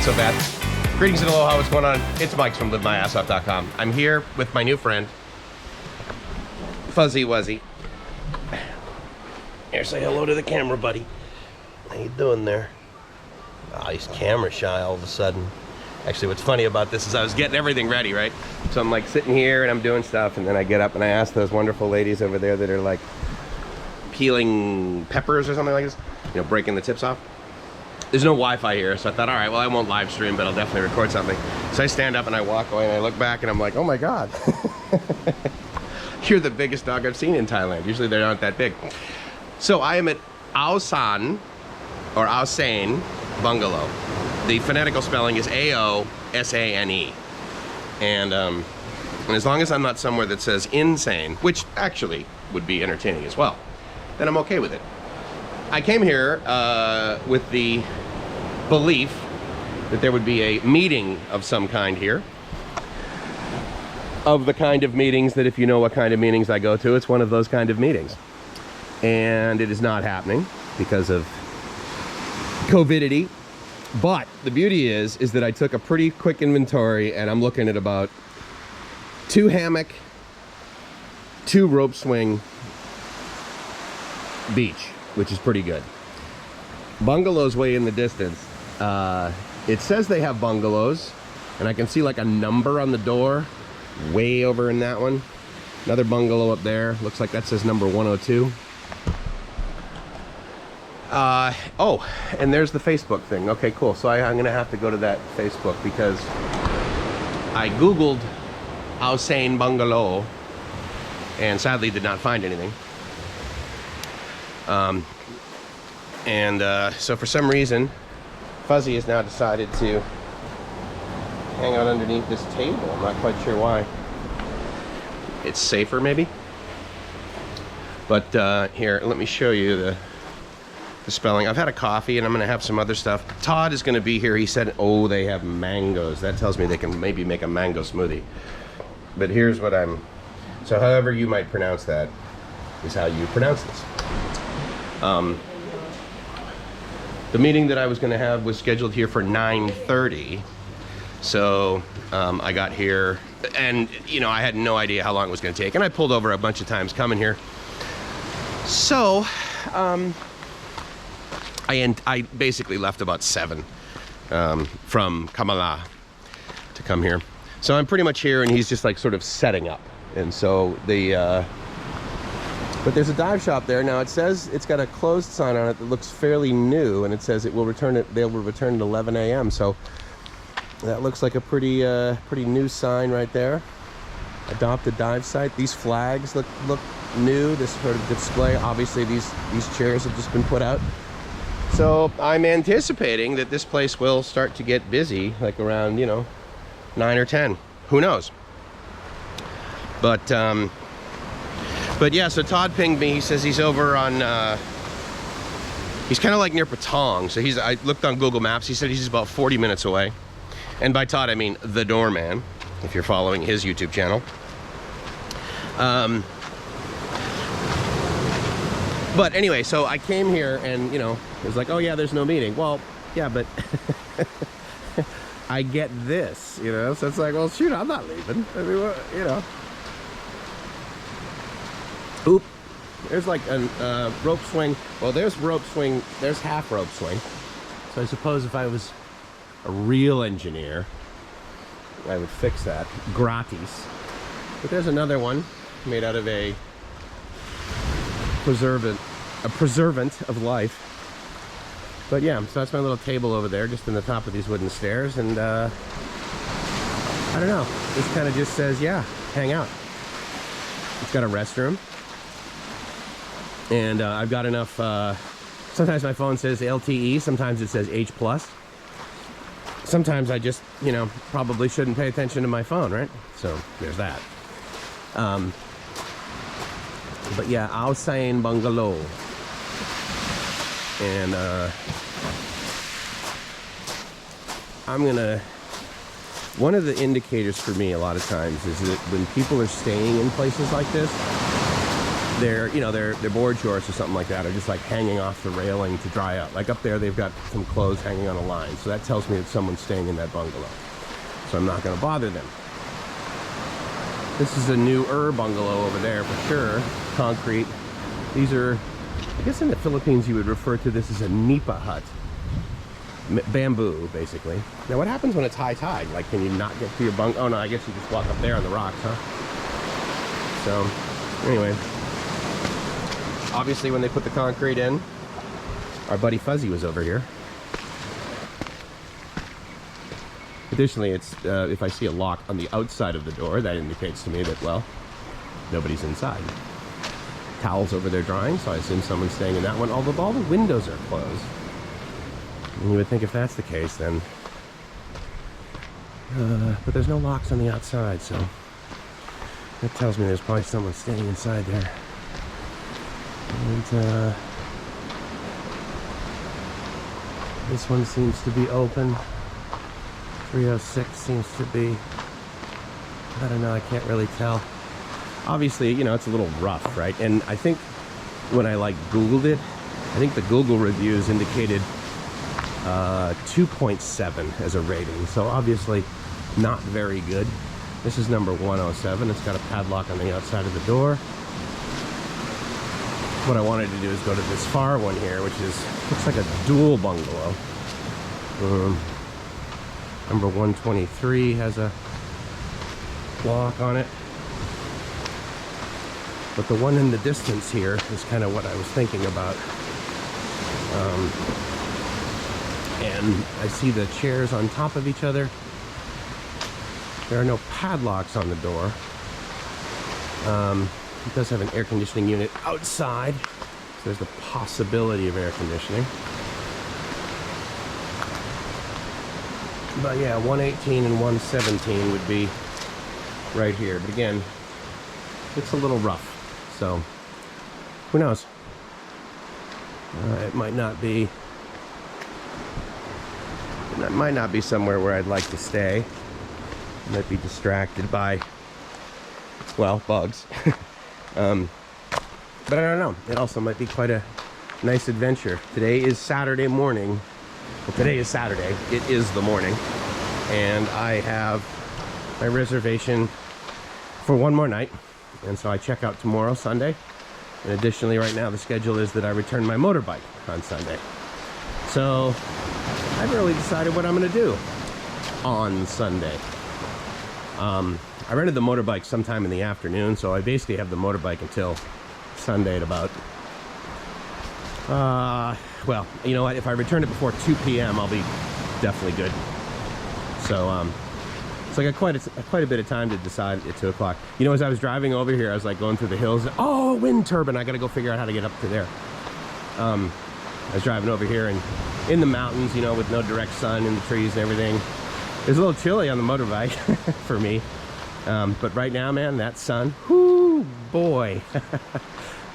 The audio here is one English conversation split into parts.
so bad. Greetings and aloha, what's going on? It's Mike from LiveMyAssOff.com. I'm here with my new friend, Fuzzy Wuzzy. Here, say hello to the camera, buddy. How you doing there? Oh, he's camera shy all of a sudden. Actually, what's funny about this is I was getting everything ready, right? So I'm like sitting here and I'm doing stuff, and then I get up and I ask those wonderful ladies over there that are like peeling peppers or something like this, you know, breaking the tips off. There's no Wi-Fi here, so I thought, all right, well, I won't live stream, but I'll definitely record something. So I stand up and I walk away and I look back and I'm like, oh my God. You're the biggest dog I've seen in Thailand. Usually they're not that big. So I am at AO SANE, or AO SANE Bungalow. The phonetical spelling is AO SANE. And as long as I'm not somewhere that says insane, which actually would be entertaining as well, then I'm okay with it. I came here with the belief that there would be a meeting of some kind here. Of the kind of meetings that, if you know what kind of meetings I go to, it's one of those kind of meetings. And it is not happening because of COVIDity. But the beauty is that I took a pretty quick inventory and I'm looking at about 2 hammock, 2 rope swing beach, which is pretty good. Bungalows way in the distance. It says they have bungalows, and I can see like a number on the door way over in that one. Another bungalow up there. Looks like that says number 102. Oh, and there's the Facebook thing. Okay, cool. So I'm gonna have to go to that Facebook because I Googled AO SANE Bungalow and sadly did not find anything. So for some reason, Fuzzy has now decided to hang out underneath this table. I'm not quite sure why. It's safer, maybe. But here, let me show you the spelling. I've had a coffee and I'm gonna have some other stuff. Todd is gonna be here. He said, oh, they have mangoes. That tells me they can maybe make a mango smoothie. But here's what so however you might pronounce that is how you pronounce this. The meeting that I was gonna have was scheduled here for 9:30. So I got here and, you know, I had no idea how long it was gonna take. And I pulled over a bunch of times coming here. So, I basically left about 7 from Kamala to come here. So I'm pretty much here and he's just like sort of setting up. And so but there's a dive shop there. Now it says it's got a closed sign on it that looks fairly new, and it says they will return at 11 a.m. So that looks like a pretty new sign right there. Adopt a dive site. These flags look new. This sort of display. Obviously these chairs have just been put out. So I'm anticipating that this place will start to get busy, like around, you know, 9 or 10. Who knows? But yeah, so Todd pinged me. He says he's over on, he's kind of like near Patong. So I looked on Google Maps. He said he's about 40 minutes away. And by Todd, I mean the doorman, if you're following his YouTube channel. But anyway, so I came here and, you know, it was like, oh yeah, there's no meeting. Well, yeah, but I get this, you know? So it's like, well, shoot, I'm not leaving. I mean, what, you know. Oop, there's like a rope swing. Well, there's rope swing, there's half rope swing. So I suppose if I was a real engineer, I would fix that, gratis. But there's another one made out of a preservant of life. But yeah, so that's my little table over there, just in the top of these wooden stairs, and I don't know, this kind of just says, yeah, hang out. It's got a restroom, and I've got enough, sometimes my phone says LTE, sometimes it says H+. Sometimes I just, you know, probably shouldn't pay attention to my phone, right? So there's that. But yeah, AO SANE Bungalow. And one of the indicators for me a lot of times is that when people are staying in places like this, their, you know, their board shorts or something like that are just like hanging off the railing to dry out. Like up there, they've got some clothes hanging on a line. So that tells me that someone's staying in that bungalow. So I'm not going to bother them. This is a newer bungalow over there for sure. Concrete. These are, I guess in the Philippines you would refer to this as a nipa hut. Bamboo, basically. Now what happens when it's high tide? Like, can you not get to your bunk? Oh no, I guess you just walk up there on the rocks, huh? So, anyway. Obviously when they put the concrete in, our buddy Fuzzy was over here. Additionally, it's if I see a lock on the outside of the door, that indicates to me that, well, nobody's inside. Towels over there drying, so I assume someone's staying in that one, although all the windows are closed. And you would think if that's the case, then... but there's no locks on the outside, so... that tells me there's probably someone staying inside there. And, this one seems to be open. 306 seems to be, I don't know, I can't really tell. Obviously, you know, it's a little rough, right? And I think when I like Googled it, I think the Google reviews indicated 2.7 as a rating. So obviously not very good. This is number 107. It's got a padlock on the outside of the door. What I wanted to do is go to this far one here, which is, looks like a dual bungalow. Number 123 has a lock on it. But the one in the distance here is kind of what I was thinking about. And I see the chairs on top of each other. There are no padlocks on the door. It does have an air conditioning unit outside, so there's the possibility of air conditioning. But yeah, 118 and 117 would be right here. But again, it's a little rough, so who knows? It might not be somewhere where I'd like to stay. I might be distracted by, well, bugs. But I don't know. It also might be quite a nice adventure. Today is Saturday morning. Well, today is Saturday. It is the morning. And I have my reservation for one more night. And so I check out tomorrow, Sunday. And additionally, right now, the schedule is that I return my motorbike on Sunday. So I haven't really decided what I'm going to do on Sunday. I rented the motorbike sometime in the afternoon, so I basically have the motorbike until Sunday at about, well, you know what, if I return it before 2 p.m., I'll be definitely good. So, so I got quite a bit of time to decide at 2 o'clock. You know, as I was driving over here, I was like going through the hills. Oh, wind turbine, I gotta go figure out how to get up to there. I was driving over here and in the mountains, you know, with no direct sun in the trees and everything. It was a little chilly on the motorbike for me. But right now, man, that sun, whoo, boy,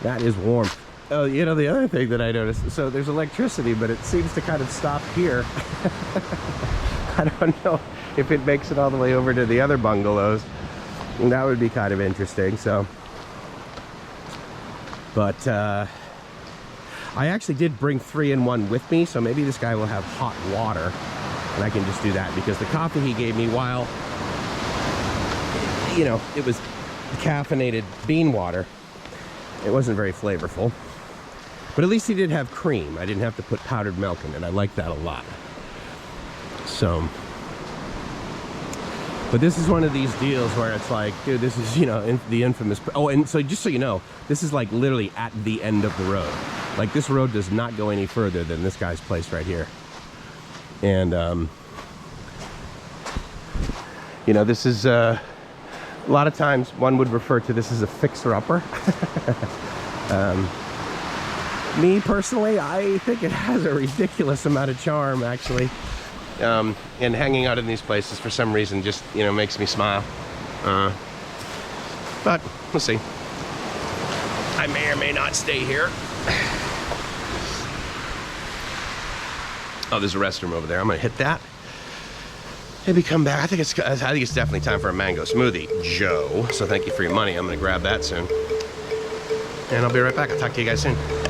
that is warm. Oh, you know, the other thing that I noticed, so there's electricity, but it seems to kind of stop here. I don't know if it makes it all the way over to the other bungalows. And that would be kind of interesting, so. But I actually did bring 3-in-1 with me, so maybe this guy will have hot water. And I can just do that, because the coffee he gave me, while, you know, it was caffeinated bean water, it wasn't very flavorful. But at least he did have cream. I didn't have to put powdered milk in it. I like that a lot. So, but this is one of these deals where it's like, dude, this is, you know, the infamous, oh, and so just so you know, this is like literally at the end of the road. Like, this road does not go any further than this guy's place right here. And, you know, this is, a lot of times one would refer to this as a fixer-upper. Me personally, I think it has a ridiculous amount of charm, actually. And hanging out in these places for some reason just, you know, makes me smile. But we'll see. I may or may not stay here. Oh, there's a restroom over there. I'm gonna hit that. Maybe come back. I think it's definitely time for a mango smoothie, Joe. So thank you for your money. I'm gonna grab that soon. and I'll be right back. I'll talk to you guys soon.